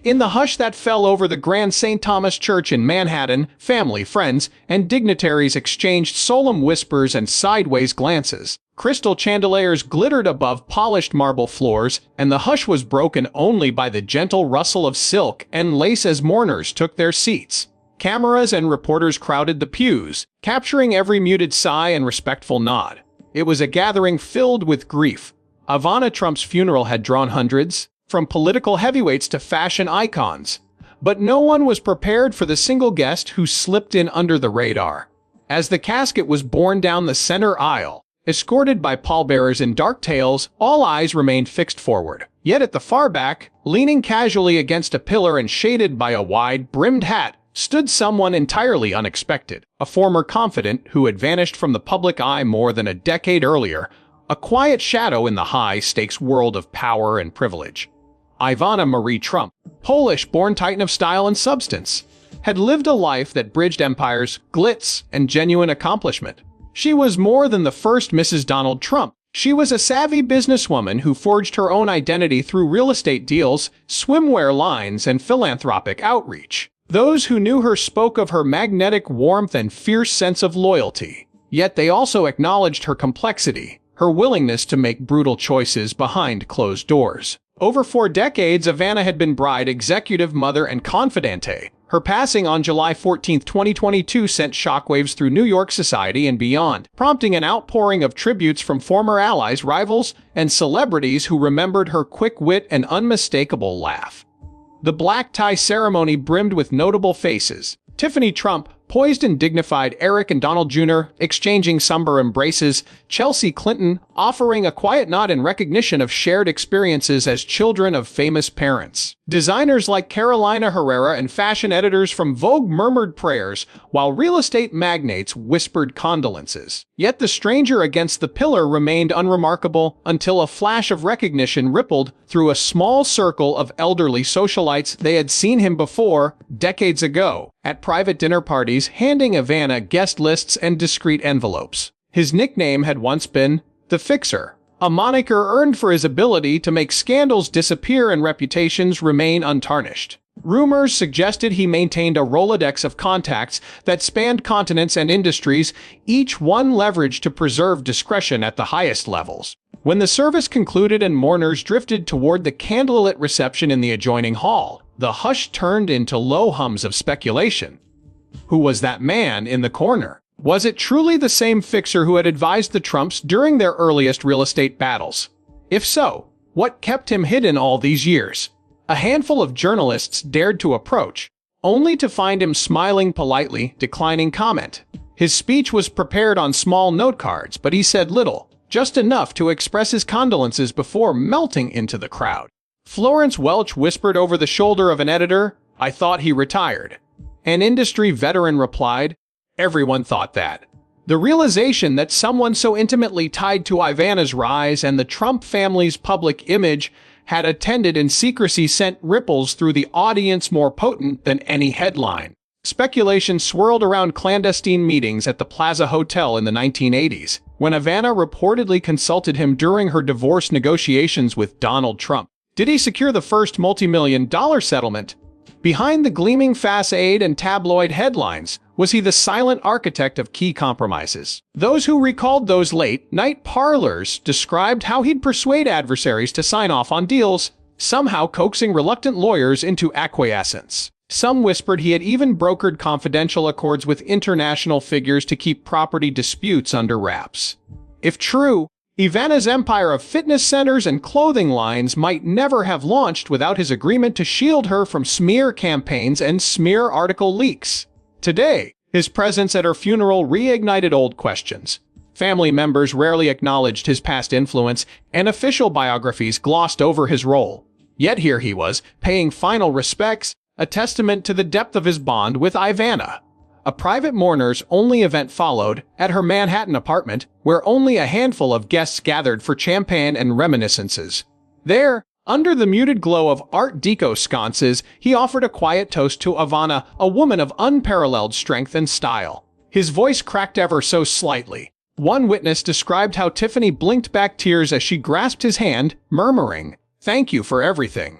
In the hush that fell over the Grand St. Thomas Church in Manhattan, family, friends, and dignitaries exchanged solemn whispers and sideways glances. Crystal chandeliers glittered above polished marble floors, and the hush was broken only by the gentle rustle of silk and lace as mourners took their seats. Cameras and reporters crowded the pews, capturing every muted sigh and respectful nod. It was a gathering filled with grief. Ivana Trump's funeral had drawn hundreds, from political heavyweights to fashion icons. But no one was prepared for the single guest who slipped in under the radar. As the casket was borne down the center aisle, escorted by pallbearers in dark tails, all eyes remained fixed forward. Yet at the far back, leaning casually against a pillar and shaded by a wide-brimmed hat, stood someone entirely unexpected, a former confidant who had vanished from the public eye more than a decade earlier, a quiet shadow in the high-stakes world of power and privilege. Ivana Marie Trump, Polish-born titan of style and substance, had lived a life that bridged empires, glitz, and genuine accomplishment. She was more than the first Mrs. Donald Trump. She was a savvy businesswoman who forged her own identity through real estate deals, swimwear lines, and philanthropic outreach. Those who knew her spoke of her magnetic warmth and fierce sense of loyalty. Yet they also acknowledged her complexity, her willingness to make brutal choices behind closed doors. Over 4 decades, Ivana had been bride, executive, mother, and confidante. Her passing on July 14, 2022 sent shockwaves through New York society and beyond, prompting an outpouring of tributes from former allies, rivals, and celebrities who remembered her quick wit and unmistakable laugh. The black tie ceremony brimmed with notable faces. Tiffany Trump, poised and dignified, Eric and Donald Jr. exchanging somber embraces, Chelsea Clinton offering a quiet nod in recognition of shared experiences as children of famous parents. Designers like Carolina Herrera and fashion editors from Vogue murmured prayers, while real estate magnates whispered condolences. Yet the stranger against the pillar remained unremarkable until a flash of recognition rippled through a small circle of elderly socialites. They had seen him before, decades ago, at private dinner parties, handing Ivana guest lists and discreet envelopes. His nickname had once been the Fixer, a moniker earned for his ability to make scandals disappear and reputations remain untarnished. Rumors suggested he maintained a Rolodex of contacts that spanned continents and industries, each one leveraged to preserve discretion at the highest levels. When the service concluded and mourners drifted toward the candlelit reception in the adjoining hall, the hush turned into low hums of speculation. Who was that man in the corner? Was it truly the same fixer who had advised the Trumps during their earliest real estate battles? If so, what kept him hidden all these years? A handful of journalists dared to approach, only to find him smiling politely, declining comment. His speech was prepared on small note cards, but he said little, just enough to express his condolences before melting into the crowd. Florence Welch whispered over the shoulder of an editor, "I thought he retired." An industry veteran replied, "Everyone thought that." The realization that someone so intimately tied to Ivana's rise and the Trump family's public image had attended in secrecy sent ripples through the audience more potent than any headline. Speculation swirled around clandestine meetings at the Plaza Hotel in the 1980s, when Ivana reportedly consulted him during her divorce negotiations with Donald Trump. Did he secure the first multi-million-dollar settlement? Behind the gleaming facade and tabloid headlines, was he the silent architect of key compromises? Those who recalled those late-night parlors described how he'd persuade adversaries to sign off on deals, somehow coaxing reluctant lawyers into acquiescence. Some whispered he had even brokered confidential accords with international figures to keep property disputes under wraps. If true, Ivana's empire of fitness centers and clothing lines might never have launched without his agreement to shield her from smear campaigns and smear article leaks. Today, his presence at her funeral reignited old questions. Family members rarely acknowledged his past influence, and official biographies glossed over his role. Yet here he was, paying final respects, a testament to the depth of his bond with Ivana. A private mourners-only event followed at her Manhattan apartment, where only a handful of guests gathered for champagne and reminiscences. There, under the muted glow of Art Deco sconces, he offered a quiet toast to Ivana, a woman of unparalleled strength and style. His voice cracked ever so slightly. One witness described how Tiffany blinked back tears as she grasped his hand, murmuring, "Thank you for everything."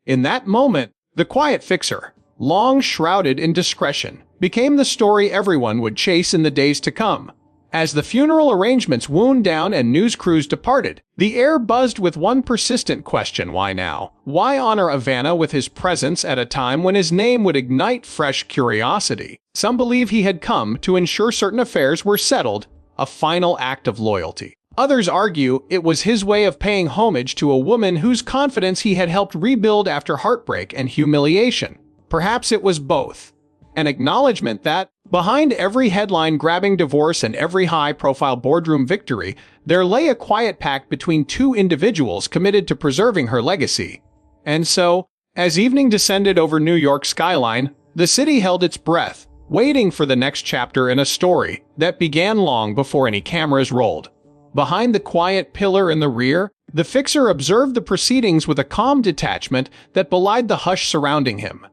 In that moment, The quiet fixer, long shrouded in discretion, became the story everyone would chase in the days to come. As the funeral arrangements wound down and news crews departed, the air buzzed with one persistent question: why now? Why honor Ivana with his presence at a time when his name would ignite fresh curiosity? Some believe he had come to ensure certain affairs were settled, a final act of loyalty. Others argue it was his way of paying homage to a woman whose confidence he had helped rebuild after heartbreak and humiliation. Perhaps it was both. An acknowledgement that, behind every headline-grabbing divorce and every high-profile boardroom victory, there lay a quiet pact between two individuals committed to preserving her legacy. And so, as evening descended over New York's skyline, the city held its breath, waiting for the next chapter in a story that began long before any cameras rolled. Behind the quiet pillar in the rear, the fixer observed the proceedings with a calm detachment that belied the hush surrounding him.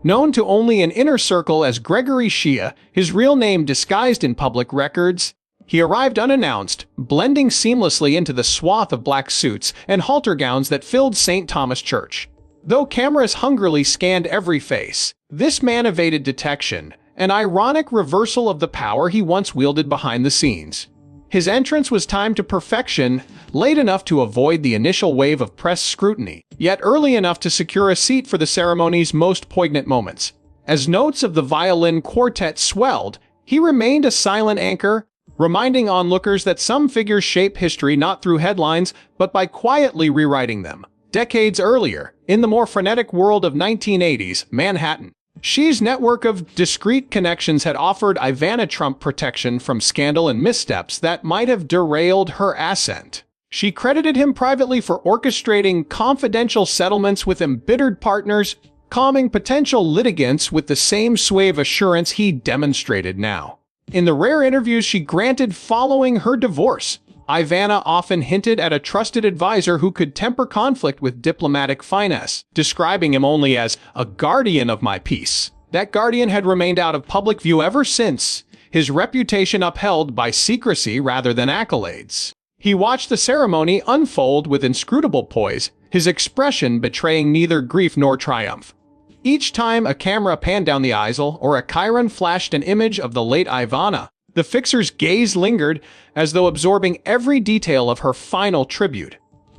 Known to only an inner circle as Gregory Shea, his real name disguised in public records, he arrived unannounced, blending seamlessly into the swath of black suits and halter gowns that filled St. Thomas Church. Though cameras hungrily scanned every face, this man evaded detection, an ironic reversal of the power he once wielded behind the scenes. His entrance was timed to perfection, late enough to avoid the initial wave of press scrutiny, yet early enough to secure a seat for the ceremony's most poignant moments. As notes of the violin quartet swelled, he remained a silent anchor, reminding onlookers that some figures shape history not through headlines, but by quietly rewriting them. Decades earlier, in the more frenetic world of 1980s Manhattan, Shea's network of discreet connections had offered Ivana Trump protection from scandal and missteps that might have derailed her ascent. She credited him privately for orchestrating confidential settlements with embittered partners, calming potential litigants with the same suave assurance he demonstrated now. In the rare interviews she granted following her divorce, Ivana often hinted at a trusted advisor who could temper conflict with diplomatic finesse, describing him only as a guardian of my peace. That guardian had remained out of public view ever since, his reputation upheld by secrecy rather than accolades. He watched the ceremony unfold with inscrutable poise, his expression betraying neither grief nor triumph. Each time a camera panned down the aisle or a chyron flashed an image of the late Ivana, the fixer's gaze lingered, as though absorbing every detail of her final tribute.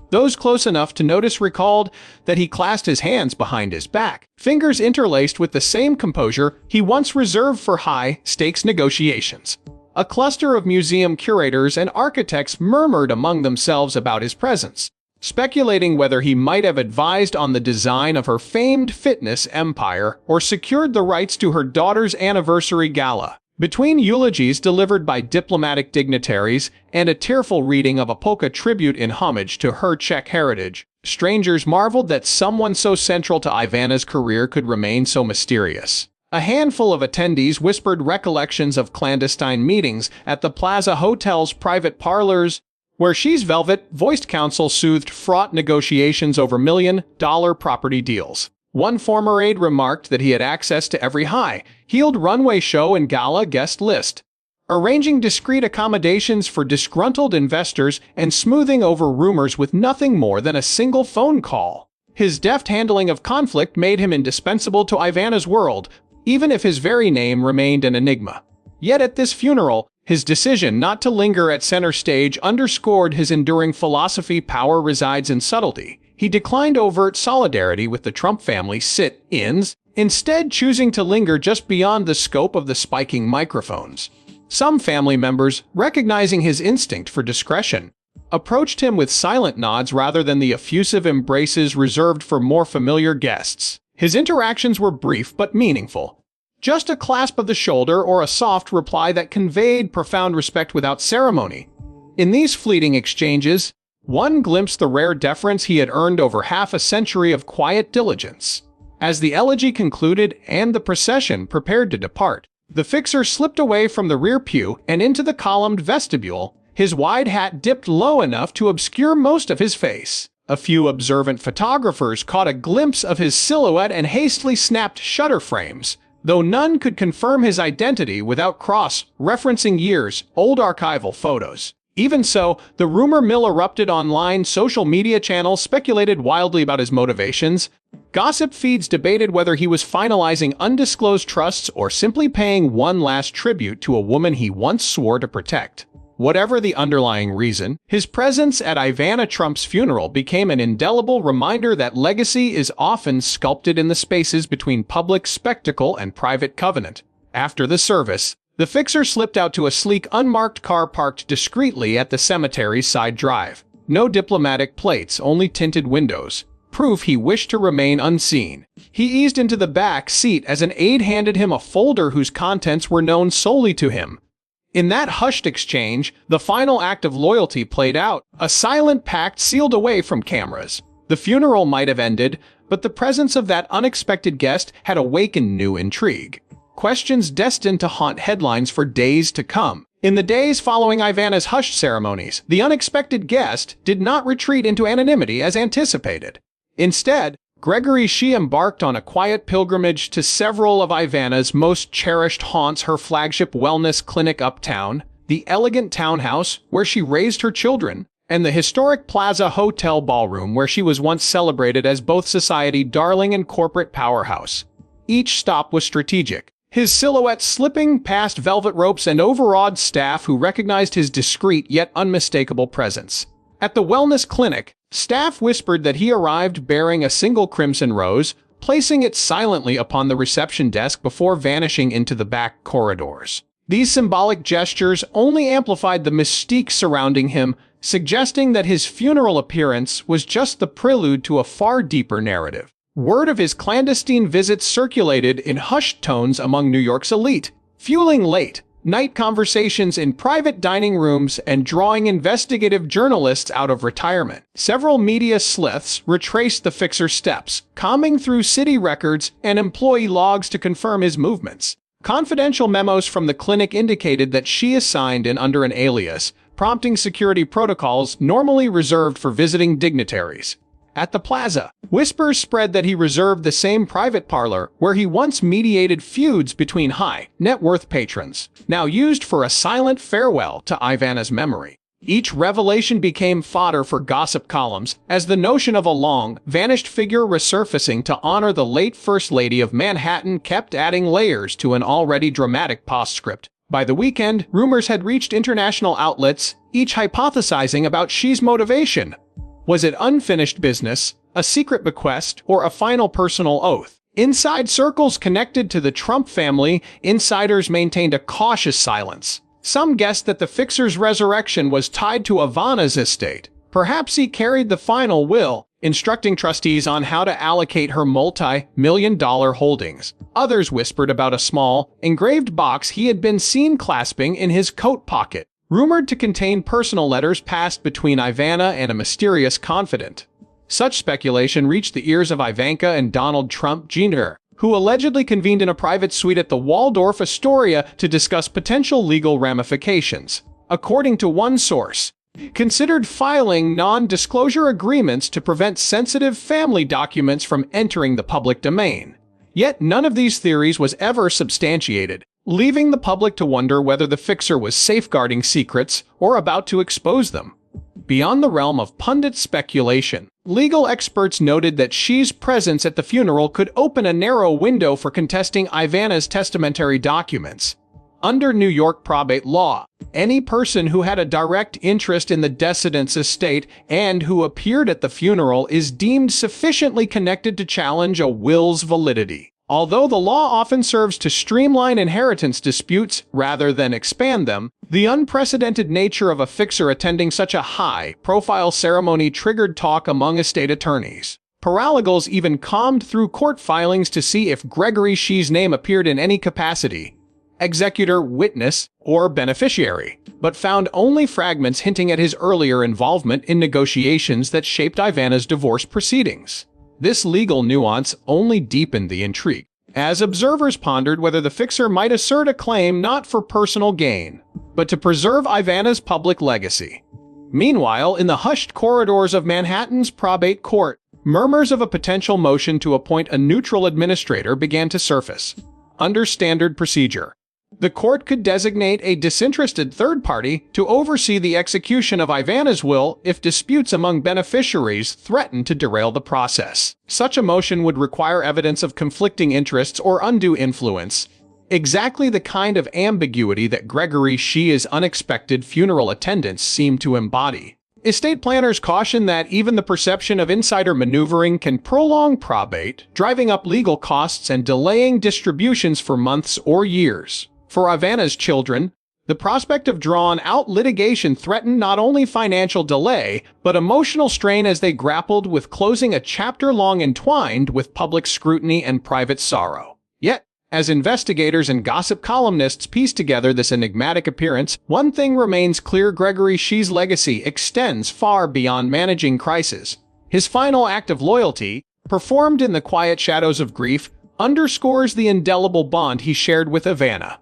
Those close enough to notice recalled that he clasped his hands behind his back, fingers interlaced with the same composure he once reserved for high-stakes negotiations. A cluster of museum curators and architects murmured among themselves about his presence, speculating whether he might have advised on the design of her famed fitness empire or secured the rights to her daughter's anniversary gala. Between eulogies delivered by diplomatic dignitaries and a tearful reading of a polka tribute in homage to her Czech heritage, strangers marveled that someone so central to Ivana's career could remain so mysterious. A handful of attendees whispered recollections of clandestine meetings at the Plaza Hotel's private parlors, where Shea's velvet-voiced counsel soothed fraught negotiations over million-dollar property deals. One former aide remarked that he had access to every high-heeled runway show and gala guest list, arranging discreet accommodations for disgruntled investors and smoothing over rumors with nothing more than a single phone call. His deft handling of conflict made him indispensable to Ivana's world, even if his very name remained an enigma. Yet at this funeral, his decision not to linger at center stage underscored his enduring philosophy: power resides in subtlety. He declined overt solidarity with the Trump family sit-ins, instead choosing to linger just beyond the scope of the spiking microphones. Some family members, recognizing his instinct for discretion, approached him with silent nods rather than the effusive embraces reserved for more familiar guests. His interactions were brief but meaningful. Just a clasp of the shoulder or a soft reply that conveyed profound respect without ceremony. In these fleeting exchanges, one glimpsed the rare deference he had earned over half a century of quiet diligence. As the elegy concluded and the procession prepared to depart, the fixer slipped away from the rear pew and into the columned vestibule, his wide hat dipped low enough to obscure most of his face. A few observant photographers caught a glimpse of his silhouette and hastily snapped shutter frames, though none could confirm his identity without cross-referencing years-old archival photos. Even so, the rumor mill erupted online. Social media channels speculated wildly about his motivations, Gossip feeds debated whether he was finalizing undisclosed trusts or simply paying one last tribute to a woman he once swore to protect. Whatever the underlying reason, his presence at Ivana Trump's funeral became an indelible reminder that legacy is often sculpted in the spaces between public spectacle and private covenant. After the service, the fixer slipped out to a sleek, unmarked car parked discreetly at the cemetery's side drive. No diplomatic plates, only tinted windows. Proof he wished to remain unseen. He eased into the back seat as an aide handed him a folder whose contents were known solely to him. In that hushed exchange, the final act of loyalty played out, a silent pact sealed away from cameras. The funeral might have ended, but the presence of that unexpected guest had awakened new intrigue. Questions destined to haunt headlines for days to come. In the days following Ivana's hushed ceremonies, the unexpected guest did not retreat into anonymity as anticipated. Instead, Gregory She embarked on a quiet pilgrimage to several of Ivana's most cherished haunts, her flagship wellness clinic uptown, the elegant townhouse where she raised her children, and the historic Plaza Hotel ballroom where she was once celebrated as both society darling and corporate powerhouse. Each stop was strategic, his silhouette slipping past velvet ropes and overawed staff who recognized his discreet yet unmistakable presence. At the wellness clinic, staff whispered that he arrived bearing a single crimson rose, placing it silently upon the reception desk before vanishing into the back corridors. These symbolic gestures only amplified the mystique surrounding him, suggesting that his funeral appearance was just the prelude to a far deeper narrative. Word of his clandestine visits circulated in hushed tones among New York's elite, fueling late-night conversations in private dining rooms and drawing investigative journalists out of retirement. Several media sleuths retraced the fixer's steps, combing through city records and employee logs to confirm his movements. Confidential memos from the clinic indicated that she signed in under an alias, prompting security protocols normally reserved for visiting dignitaries. At the plaza, whispers spread that he reserved the same private parlor where he once mediated feuds between high-net-worth patrons, now used for a silent farewell to Ivana's memory. Each revelation became fodder for gossip columns, as the notion of a long-vanished figure resurfacing to honor the late First Lady of Manhattan kept adding layers to an already dramatic postscript. By the weekend, rumors had reached international outlets, each hypothesizing about Xi's motivation. Was it unfinished business, a secret bequest, or a final personal oath? Inside circles connected to the Trump family, insiders maintained a cautious silence. Some guessed that the fixer's resurrection was tied to Ivana's estate. Perhaps he carried the final will, instructing trustees on how to allocate her multi-million-dollar holdings. Others whispered about a small, engraved box he had been seen clasping in his coat pocket, rumored to contain personal letters passed between Ivana and a mysterious confidant. Such speculation reached the ears of Ivanka and Donald Trump Jr., who allegedly convened in a private suite at the Waldorf Astoria to discuss potential legal ramifications. According to one source, considered filing non-disclosure agreements to prevent sensitive family documents from entering the public domain. Yet none of these theories was ever substantiated, leaving the public to wonder whether the fixer was safeguarding secrets or about to expose them. Beyond the realm of pundit speculation, legal experts noted that Xi's presence at the funeral could open a narrow window for contesting Ivana's testamentary documents. Under New York probate law, any person who had a direct interest in the decedent's estate and who appeared at the funeral is deemed sufficiently connected to challenge a will's validity. Although the law often serves to streamline inheritance disputes rather than expand them, the unprecedented nature of a fixer attending such a high-profile ceremony triggered talk among estate attorneys. Paralegals even combed through court filings to see if Gregory Xi's name appeared in any capacity, executor, witness, or beneficiary, but found only fragments hinting at his earlier involvement in negotiations that shaped Ivana's divorce proceedings. This legal nuance only deepened the intrigue, as observers pondered whether the fixer might assert a claim not for personal gain, but to preserve Ivana's public legacy. Meanwhile, in the hushed corridors of Manhattan's probate court, murmurs of a potential motion to appoint a neutral administrator began to surface. Under standard procedure, The court could designate a disinterested third party to oversee the execution of Ivana's will if disputes among beneficiaries threaten to derail the process. Such a motion would require evidence of conflicting interests or undue influence, exactly the kind of ambiguity that Gregory Shia's unexpected funeral attendance seemed to embody. Estate planners caution that even the perception of insider maneuvering can prolong probate, driving up legal costs and delaying distributions for months or years. For Ivana's children, the prospect of drawn-out litigation threatened not only financial delay, but emotional strain as they grappled with closing a chapter long entwined with public scrutiny and private sorrow. Yet, as investigators and gossip columnists piece together this enigmatic appearance, one thing remains clear: Gregory Shia's legacy extends far beyond managing crises. His final act of loyalty, performed in the quiet shadows of grief, underscores the indelible bond he shared with Ivana.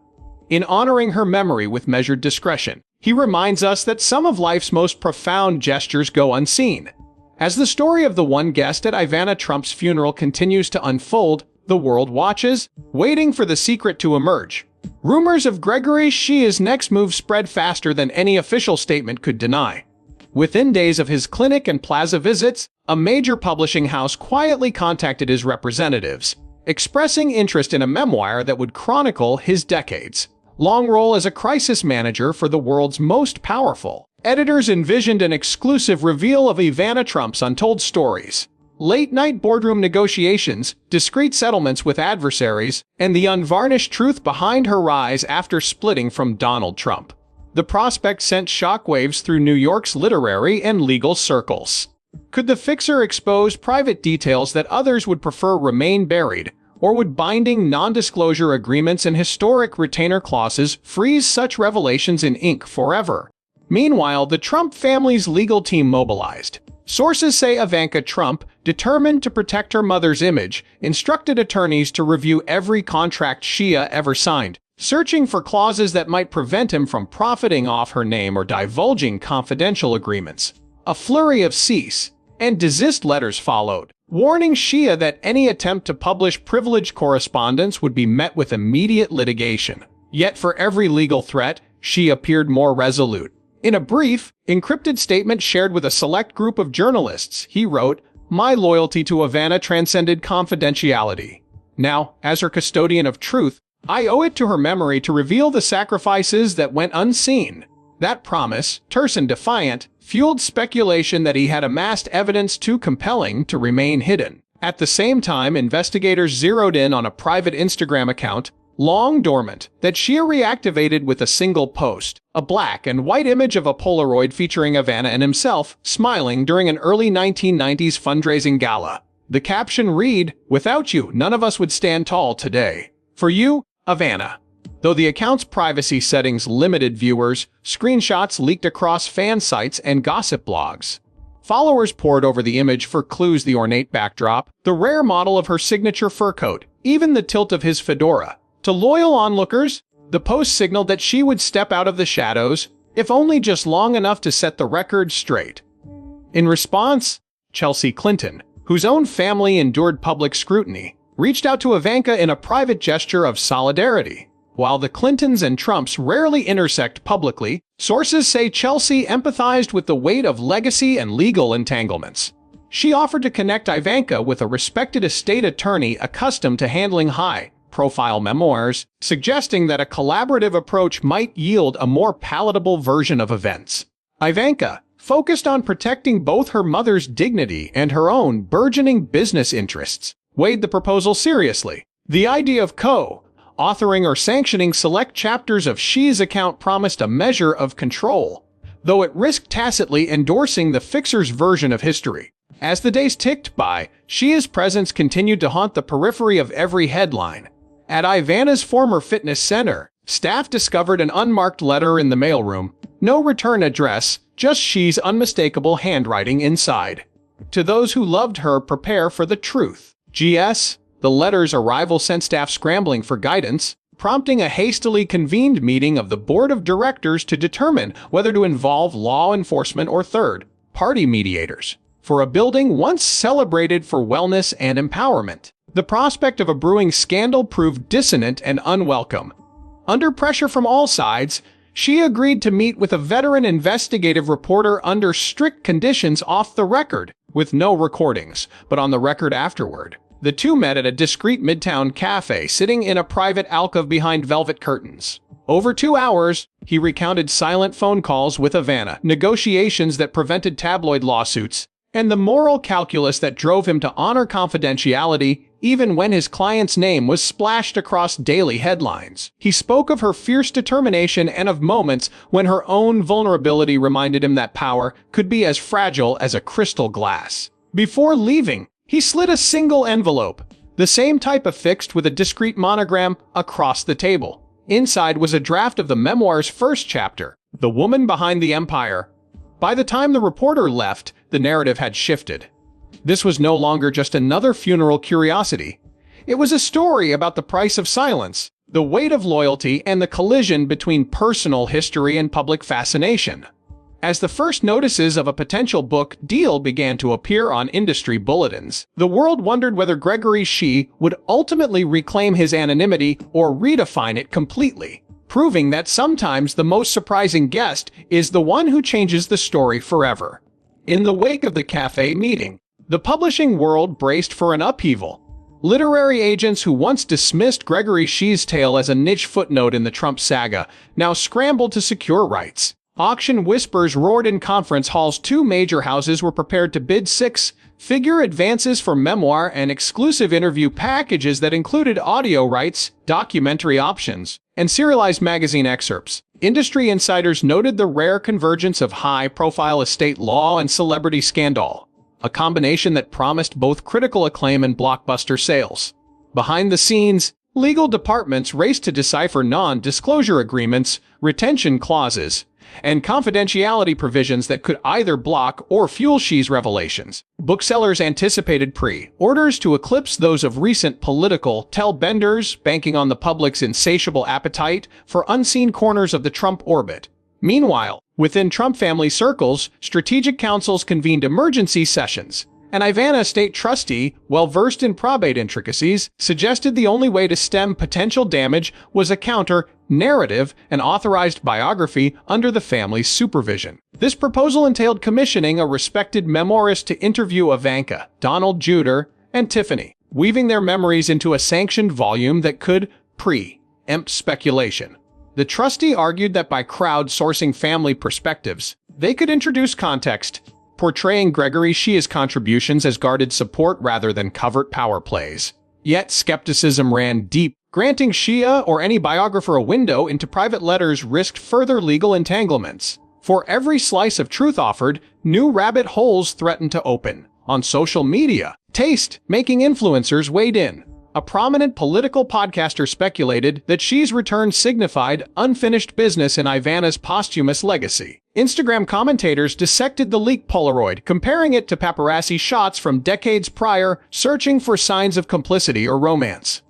In honoring her memory with measured discretion, he reminds us that some of life's most profound gestures go unseen. As the story of the one guest at Ivana Trump's funeral continues to unfold, the world watches, waiting for the secret to emerge. Rumors of Gregory Shia's next move spread faster than any official statement could deny. Within days of his clinic and plaza visits, a major publishing house quietly contacted his representatives, expressing interest in a memoir that would chronicle his decades-long role as a crisis manager for the world's most powerful. Editors envisioned an exclusive reveal of Ivana Trump's untold stories, late-night boardroom negotiations, discreet settlements with adversaries, and the unvarnished truth behind her rise after splitting from Donald Trump. The prospect sent shockwaves through New York's literary and legal circles. Could the fixer expose private details that others would prefer remain buried, or would binding non-disclosure agreements and historic retainer clauses freeze such revelations in ink forever? Meanwhile, the Trump family's legal team mobilized. Sources say Ivanka Trump, determined to protect her mother's image, instructed attorneys to review every contract Shia ever signed, searching for clauses that might prevent him from profiting off her name or divulging confidential agreements. A flurry of cease and desist letters followed, warning Shia that any attempt to publish privileged correspondence would be met with immediate litigation. Yet for every legal threat, Shia appeared more resolute. In a brief, encrypted statement shared with a select group of journalists, he wrote, "My loyalty to Ivana transcended confidentiality. Now, as her custodian of truth, I owe it to her memory to reveal the sacrifices that went unseen." That promise, terse and defiant, fueled speculation that he had amassed evidence too compelling to remain hidden. At the same time, investigators zeroed in on a private Instagram account, long dormant, that Shia reactivated with a single post, a black and white image of a Polaroid featuring Ivana and himself, smiling during an early 1990s fundraising gala. The caption read, "Without you, none of us would stand tall today. For you, Ivana." Though the account's privacy settings limited viewers, screenshots leaked across fan sites and gossip blogs. Followers pored over the image for clues: the ornate backdrop, the rare model of her signature fur coat, even the tilt of his fedora. To loyal onlookers, the post signaled that she would step out of the shadows, if only just long enough to set the record straight. In response, Chelsea Clinton, whose own family endured public scrutiny, reached out to Ivanka in a private gesture of solidarity. While the Clintons and Trumps rarely intersect publicly, sources say Chelsea empathized with the weight of legacy and legal entanglements. She offered to connect Ivanka with a respected estate attorney accustomed to handling high-profile memoirs, suggesting that a collaborative approach might yield a more palatable version of events. Ivanka, focused on protecting both her mother's dignity and her own burgeoning business interests, weighed the proposal seriously. The idea of authoring or sanctioning select chapters of Shia's account promised a measure of control, though it risked tacitly endorsing the fixer's version of history. As the days ticked by, Shia's presence continued to haunt the periphery of every headline. At Ivana's former fitness center, staff discovered an unmarked letter in the mailroom. No return address, just Shia's unmistakable handwriting inside. To those who loved her, prepare for the truth. GS. The letter's arrival sent staff scrambling for guidance, prompting a hastily convened meeting of the board of directors to determine whether to involve law enforcement or third-party mediators. For a building once celebrated for wellness and empowerment, the prospect of a brewing scandal proved dissonant and unwelcome. Under pressure from all sides, she agreed to meet with a veteran investigative reporter under strict conditions off the record, with no recordings, but on the record afterward. The two met at a discreet midtown cafe, sitting in a private alcove behind velvet curtains. Over 2 hours, he recounted silent phone calls with Ivana, negotiations that prevented tabloid lawsuits, and the moral calculus that drove him to honor confidentiality even when his client's name was splashed across daily headlines. He spoke of her fierce determination and of moments when her own vulnerability reminded him that power could be as fragile as a crystal glass. Before leaving, he slid a single envelope, the same type affixed with a discreet monogram, across the table. Inside was a draft of the memoir's first chapter, The Woman Behind the Empire. By the time the reporter left, the narrative had shifted. This was no longer just another funeral curiosity. It was a story about the price of silence, the weight of loyalty, and the collision between personal history and public fascination. As the first notices of a potential book deal began to appear on industry bulletins, the world wondered whether Gregory Xi would ultimately reclaim his anonymity or redefine it completely, proving that sometimes the most surprising guest is the one who changes the story forever. In the wake of the cafe meeting, the publishing world braced for an upheaval. Literary agents who once dismissed Gregory Xi's tale as a niche footnote in the Trump saga now scrambled to secure rights. Auction whispers roared in conference halls. Two major houses were prepared to bid six-figure advances for memoir and exclusive interview packages that included audio rights, documentary options, and serialized magazine excerpts. Industry insiders noted the rare convergence of high-profile estate law and celebrity scandal, a combination that promised both critical acclaim and blockbuster sales. Behind the scenes, legal departments raced to decipher non-disclosure agreements, retention clauses, and confidentiality provisions that could either block or fuel Xi's revelations. Booksellers anticipated pre-orders to eclipse those of recent political tail-benders, banking on the public's insatiable appetite for unseen corners of the Trump orbit. Meanwhile, within Trump family circles, strategic councils convened emergency sessions. An Ivana state trustee, well-versed in probate intricacies, suggested the only way to stem potential damage was a counter-narrative, an authorized biography under the family's supervision. This proposal entailed commissioning a respected memoirist to interview Ivanka, Donald Jr., and Tiffany, weaving their memories into a sanctioned volume that could preempt speculation. The trustee argued that by crowdsourcing family perspectives, they could introduce context, portraying Gregory Xi's contributions as guarded support rather than covert power plays. Yet skepticism ran deep. Granting Xi or any biographer a window into private letters risked further legal entanglements. For every slice of truth offered, new rabbit holes threatened to open. On social media, taste-making influencers weighed in. A prominent political podcaster speculated that Xi's return signified unfinished business in Ivana's posthumous legacy. Instagram commentators dissected the leaked Polaroid, comparing it to paparazzi shots from decades prior, searching for signs of complicity or romance.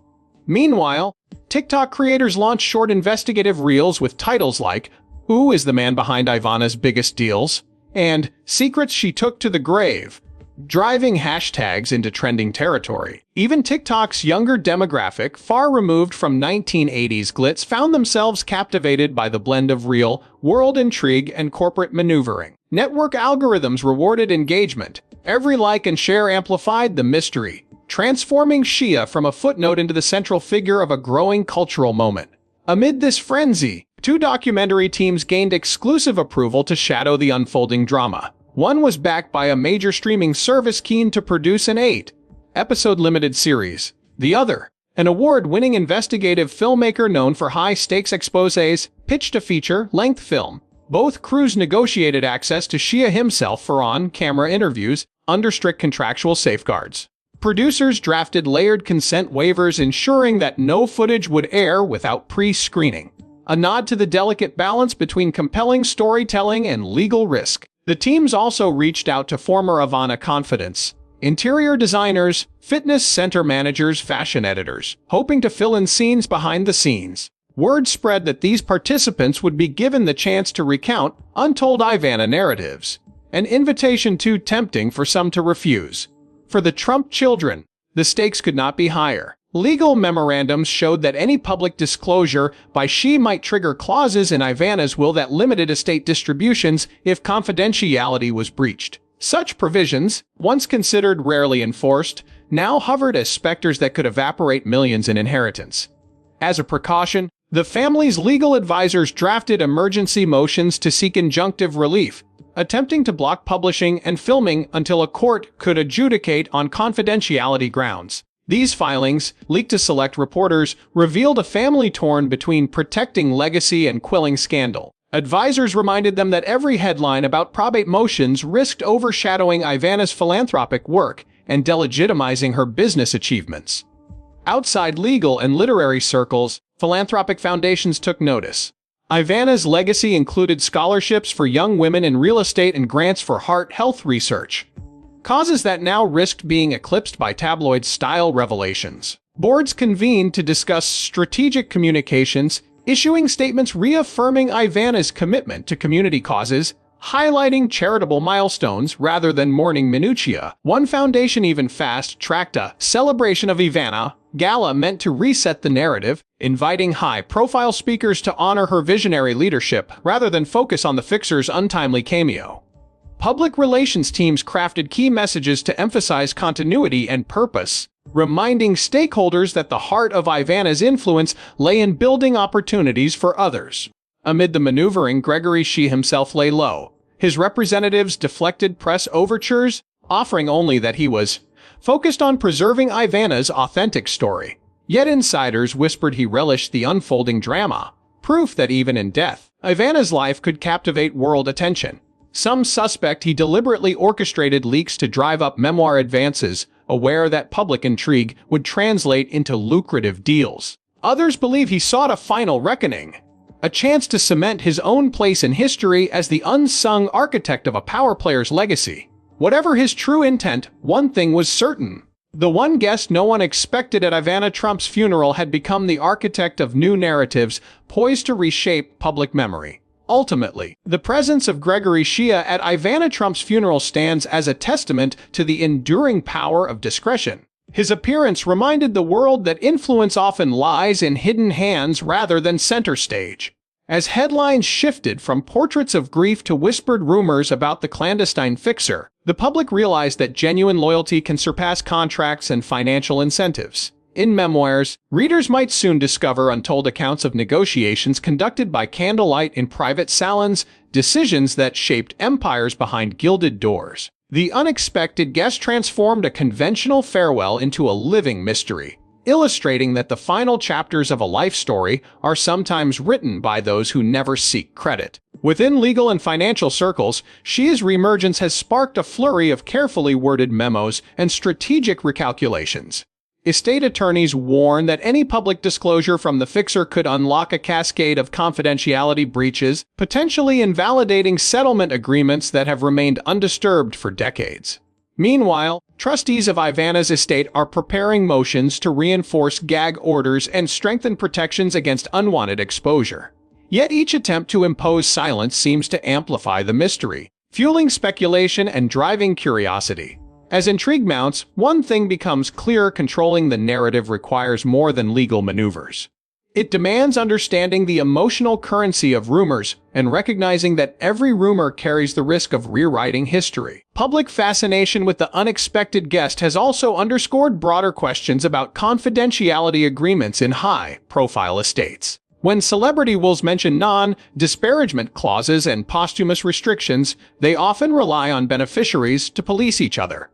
Meanwhile, TikTok creators launched short investigative reels with titles like, "Who is the man behind Ivana's biggest deals?" and "Secrets She Took to the Grave," driving hashtags into trending territory. Even TikTok's younger demographic, far removed from 1980s glitz, found themselves captivated by the blend of real-world intrigue and corporate maneuvering. Network algorithms rewarded engagement. Every like and share amplified the mystery, transforming Xi from a footnote into the central figure of a growing cultural moment. Amid this frenzy, two documentary teams gained exclusive approval to shadow the unfolding drama. One was backed by a major streaming service keen to produce an 8-episode limited series. The other, an award-winning investigative filmmaker known for high-stakes exposés, pitched a feature-length film. Both crews negotiated access to Xi himself for on-camera interviews under strict contractual safeguards. Producers drafted layered consent waivers ensuring that no footage would air without pre-screening. A nod to the delicate balance between compelling storytelling and legal risk. The teams also reached out to former Ivana confidants, interior designers, fitness center managers, fashion editors, hoping to fill in scenes behind the scenes. Word spread that these participants would be given the chance to recount untold Ivana narratives, an invitation too tempting for some to refuse. For the Trump children, the stakes could not be higher. Legal memorandums showed that any public disclosure by she might trigger clauses in Ivana's will that limited estate distributions if confidentiality was breached. Such provisions, once considered rarely enforced, now hovered as specters that could evaporate millions in inheritance. As a precaution, the family's legal advisors drafted emergency motions to seek injunctive relief, attempting to block publishing and filming until a court could adjudicate on confidentiality grounds. These filings, leaked to select reporters, revealed a family torn between protecting legacy and quelling scandal. Advisors reminded them that every headline about probate motions risked overshadowing Ivana's philanthropic work and delegitimizing her business achievements. Outside legal and literary circles, philanthropic foundations took notice. Ivana's legacy included scholarships for young women in real estate and grants for heart health research, causes that now risked being eclipsed by tabloid-style revelations. Boards convened to discuss strategic communications, issuing statements reaffirming Ivana's commitment to community causes, highlighting charitable milestones rather than mourning minutiae. One foundation even fast-tracked a celebration of Ivana gala meant to reset the narrative, inviting high-profile speakers to honor her visionary leadership rather than focus on the fixer's untimely cameo. Public relations teams crafted key messages to emphasize continuity and purpose, reminding stakeholders that the heart of Ivana's influence lay in building opportunities for others. Amid the maneuvering, Gregory Xi himself lay low. His representatives deflected press overtures, offering only that he was focused on preserving Ivana's authentic story. Yet insiders whispered he relished the unfolding drama, proof that even in death, Ivana's life could captivate world attention. Some suspect he deliberately orchestrated leaks to drive up memoir advances, aware that public intrigue would translate into lucrative deals. Others believe he sought a final reckoning, a chance to cement his own place in history as the unsung architect of a power player's legacy. Whatever his true intent, one thing was certain. The one guest no one expected at Ivana Trump's funeral had become the architect of new narratives poised to reshape public memory. Ultimately, the presence of Gregory Xi at Ivana Trump's funeral stands as a testament to the enduring power of discretion. His appearance reminded the world that influence often lies in hidden hands rather than center stage. As headlines shifted from portraits of grief to whispered rumors about the clandestine fixer, the public realized that genuine loyalty can surpass contracts and financial incentives. In memoirs, readers might soon discover untold accounts of negotiations conducted by candlelight in private salons, decisions that shaped empires behind gilded doors. The unexpected guest transformed a conventional farewell into a living mystery, illustrating that the final chapters of a life story are sometimes written by those who never seek credit. Within legal and financial circles, Xi's reemergence has sparked a flurry of carefully worded memos and strategic recalculations. Estate attorneys warn that any public disclosure from the fixer could unlock a cascade of confidentiality breaches, potentially invalidating settlement agreements that have remained undisturbed for decades. Meanwhile, trustees of Ivana's estate are preparing motions to reinforce gag orders and strengthen protections against unwanted exposure. Yet each attempt to impose silence seems to amplify the mystery, fueling speculation and driving curiosity. As intrigue mounts, one thing becomes clear: controlling the narrative requires more than legal maneuvers. It demands understanding the emotional currency of rumors and recognizing that every rumor carries the risk of rewriting history. Public fascination with the unexpected guest has also underscored broader questions about confidentiality agreements in high-profile estates. When celebrity wills mention non-disparagement clauses and posthumous restrictions, they often rely on beneficiaries to police each other.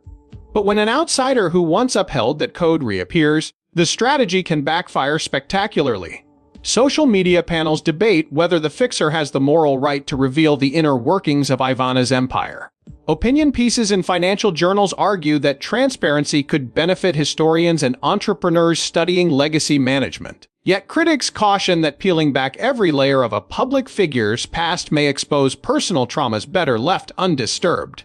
But when an outsider who once upheld that code reappears, the strategy can backfire spectacularly. Social media panels debate whether the fixer has the moral right to reveal the inner workings of Ivana's empire. Opinion pieces in financial journals argue that transparency could benefit historians and entrepreneurs studying legacy management. Yet critics caution that peeling back every layer of a public figure's past may expose personal traumas better left undisturbed.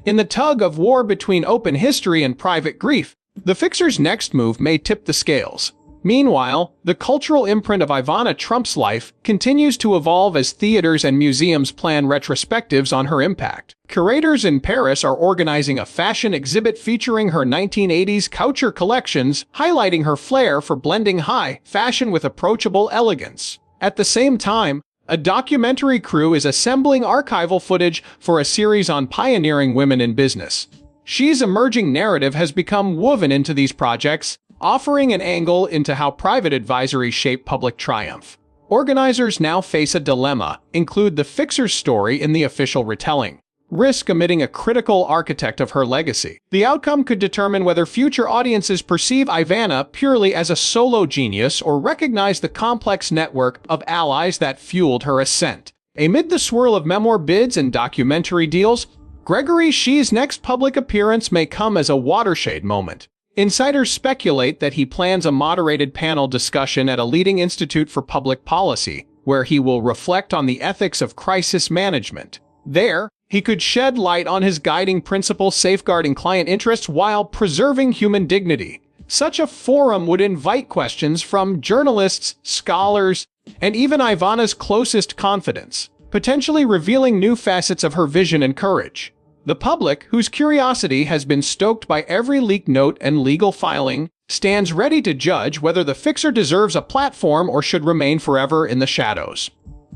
In the tug-of-war between open history and private grief, the fixer's next move may tip the scales. Meanwhile, the cultural imprint of Ivana Trump's life continues to evolve as theaters and museums plan retrospectives on her impact. Curators in Paris are organizing a fashion exhibit featuring her 1980s couture collections, highlighting her flair for blending high fashion with approachable elegance. At the same time, a documentary crew is assembling archival footage for a series on pioneering women in business. Xi's emerging narrative has become woven into these projects, offering an angle into how private advisory shape public triumph. Organizers now face a dilemma: include the fixer's story in the official retelling, risk omitting a critical architect of her legacy. The outcome could determine whether future audiences perceive Ivana purely as a solo genius or recognize the complex network of allies that fueled her ascent. Amid the swirl of memoir bids and documentary deals, Gregory Xi's next public appearance may come as a watershed moment. Insiders speculate that he plans a moderated panel discussion at a leading institute for public policy, where he will reflect on the ethics of crisis management. There, he could shed light on his guiding principle safeguarding client interests while preserving human dignity. Such a forum would invite questions from journalists, scholars, and even Ivana's closest confidants, potentially revealing new facets of her vision and courage. The public, whose curiosity has been stoked by every leaked note and legal filing, stands ready to judge whether the fixer deserves a platform or should remain forever in the shadows.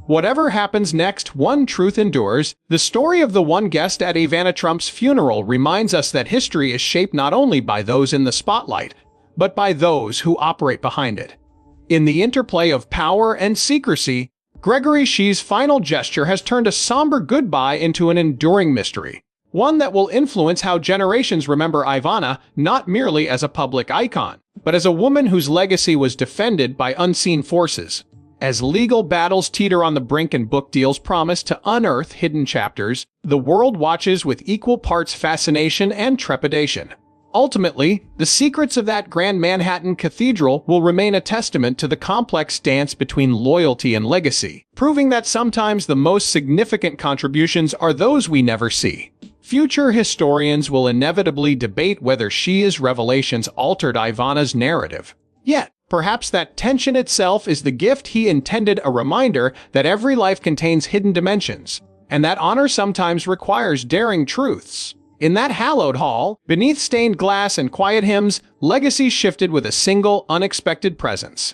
Whatever happens next, one truth endures. The story of the one guest at Ivana Trump's funeral reminds us that history is shaped not only by those in the spotlight, but by those who operate behind it. In the interplay of power and secrecy, Gregory Xi's final gesture has turned a somber goodbye into an enduring mystery. One that will influence how generations remember Ivana not merely as a public icon, but as a woman whose legacy was defended by unseen forces. As legal battles teeter on the brink and book deals promise to unearth hidden chapters, the world watches with equal parts fascination and trepidation. Ultimately, the secrets of that grand Manhattan cathedral will remain a testament to the complex dance between loyalty and legacy, proving that sometimes the most significant contributions are those we never see. Future historians will inevitably debate whether Xi's revelations altered Ivana's narrative. Yet, perhaps that tension itself is the gift he intended, a reminder that every life contains hidden dimensions, and that honor sometimes requires daring truths. In that hallowed hall, beneath stained glass and quiet hymns, legacy shifted with a single, unexpected presence.